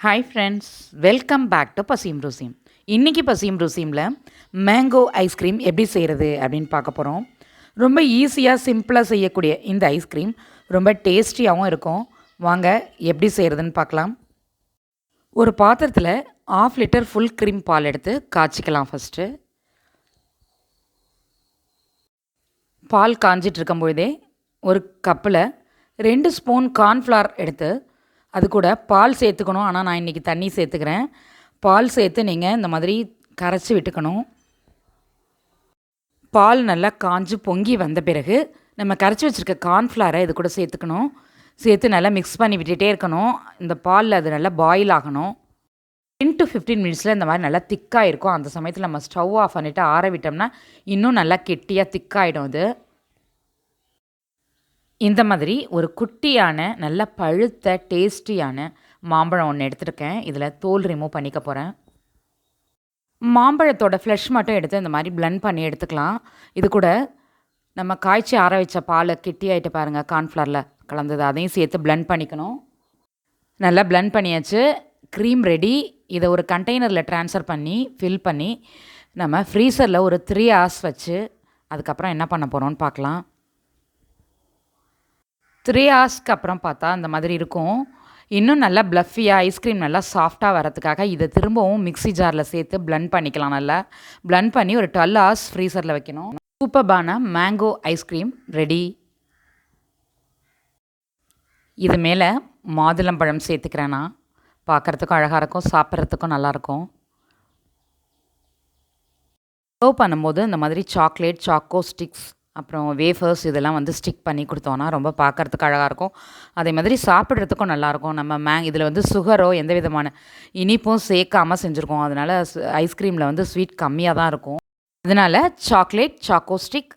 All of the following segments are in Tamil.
Hi friends, welcome back to Pasiyum Rusiyum. இன்றைக்கி பசியும் ருசியமில் மேங்கோ ஐஸ்கிரீம் எப்படி செய்கிறது அப்படின்னு பார்க்க போகிறோம். ரொம்ப ஈஸியாக சிம்பிளாக செய்யக்கூடிய இந்த ஐஸ்கிரீம் ரொம்ப டேஸ்டியாகவும் இருக்கும். வாங்க எப்படி செய்கிறதுன்னு பார்க்கலாம். ஒரு பாத்திரத்தில் 1/2 லிட்டர் ஃபுல் க்ரீம் பால் எடுத்து காய்ச்சிக்கலாம். ஃபஸ்ட்டு பால் காஞ்சிட்டு இருக்கும்பொழுதே ஒரு கப்பில் 2 ஸ்பூன் கார்ன்ஃப்ளவர் எடுத்து அது கூட பால் சேர்த்துக்கணும். ஆனால் நான் இன்றைக்கி தண்ணி சேர்த்துக்கிறேன். பால் சேர்த்து நீங்கள் இந்த மாதிரி கரைச்சி விட்டுக்கணும். பால் நல்லா காஞ்சு பொங்கி வந்த பிறகு நம்ம கரைச்சி வச்சுருக்க கார்ன்ஃப்ளவரை இது கூட சேர்த்துக்கணும். சேர்த்து நல்லா மிக்ஸ் பண்ணி விட்டுகிட்டே இருக்கணும். இந்த பாலில் அது நல்லா பாயில் ஆகணும். 10 to 15 மினிட்ஸில் இந்த மாதிரி நல்லா திக்காக இருக்கும். அந்த சமயத்தில் நம்ம ஸ்டவ் ஆஃப் பண்ணிவிட்டு ஆற விட்டோம்னா இன்னும் நல்லா கெட்டியாக திக்காகிடும். அது இந்த மாதிரி ஒரு குட்டியான நல்ல பழுத்த டேஸ்டியான மாம்பழம் ஒன்று எடுத்துருக்கேன். இதில் தோல் ரிமூவ் பண்ணிக்க போகிறேன். மாம்பழத்தோட ஃப்ளஷ் மட்டும் எடுத்து இந்த மாதிரி பிளெண்ட் பண்ணி எடுத்துக்கலாம். இது கூட நம்ம காய்ச்சி ஆற வச்ச பால் கெட்டியாகிட்டு பாருங்கள், கார்ன்ஃப்ளவரில் கலந்தது, அதையும் சேர்த்து பிளெண்ட் பண்ணிக்கணும். நல்லா பிளெண்ட் பண்ணியாச்சு. Cream ready. இதை ஒரு கண்டெய்னரில் ட்ரான்ஸ்ஃபர் பண்ணி ஃபில் பண்ணி நம்ம ஃப்ரீசரில் ஒரு 3 hours வச்சு அதுக்கப்புறம் என்ன பண்ண போகிறோன்னு பார்க்கலாம். 3 ஹவர்ஸ்க்கு அப்புறம் பார்த்தா அந்த மாதிரி இருக்கும். இன்னும் நல்லா ப்ளஃபியாக ஐஸ்கிரீம் நல்லா சாஃப்டாக வரதுக்காக இதை திரும்பவும் மிக்ஸி ஜாரில் சேர்த்து பிளெண்ட் பண்ணிக்கலாம். நல்லா பிளெண்ட் பண்ணி ஒரு 12 hours ஃப்ரீசரில் வைக்கணும். சூப்பர்பான மேங்கோ ஐஸ்கிரீம் ரெடி. இது மேலே மாதுளம்பழம் சேர்த்துக்கிறேன். நான் பார்க்குறதுக்கும் அழகாக இருக்கும், சாப்பிட்றதுக்கும் நல்லாயிருக்கும். சர்வ் பண்ணும்போது இந்த மாதிரி சாக்லேட், சாக்கோ ஸ்டிக்ஸ், அப்புறம் வேஃபர்ஸ் இதெல்லாம் வந்து ஸ்டிக் பண்ணி கொடுத்தோன்னா ரொம்ப பார்க்குறதுக்கு அழகாக இருக்கும். அதே மாதிரி சாப்பிட்றதுக்கும் நல்லாயிருக்கும். நம்ம இதில் வந்து சுகரோ எந்த விதமான இனிப்பும் சேர்க்காமல் செஞ்சுருக்கோம். அதனால் ஐஸ்கிரீமில் வந்து ஸ்வீட் கம்மியாக தான் இருக்கும். அதனால் சாக்லேட், சாக்கோ ஸ்டிக்,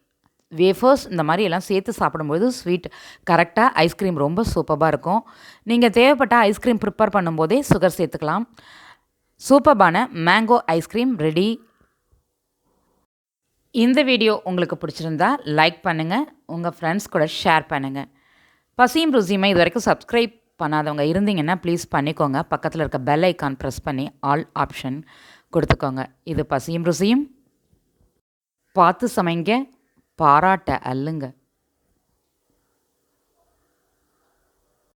வேஃபர்ஸ் இந்த மாதிரி எல்லாம் சேர்த்து சாப்பிடும்போது ஸ்வீட் கரெக்டாக ஐஸ்கிரீம் ரொம்ப சூப்பராக இருக்கும். நீங்கள் தேவைப்பட்ட ஐஸ்கிரீம் ப்ரிப்பேர் பண்ணும்போதே சுகர் சேர்த்துக்கலாம். சூப்பர்பான மேங்கோ ஐஸ்கிரீம் ரெடி. இந்த வீடியோ உங்களுக்கு பிடிச்சிருந்தா லைக் பண்ணுங்கள், உங்கள் ஃப்ரெண்ட்ஸ் கூட ஷேர் பண்ணுங்கள். பசியும் ருசியுமை இது வரைக்கும் சப்ஸ்கிரைப் பண்ணாதவங்க இருந்தீங்கன்னா ப்ளீஸ் பண்ணிக்கோங்க. பக்கத்தில் இருக்க பெல் ஐக்கான் ப்ரெஸ் பண்ணி ஆல் ஆப்ஷன் கொடுத்துக்கோங்க. இது பசியும் ருசியும். பார்த்து சமைங்க, பாராட்ட அல்லுங்க.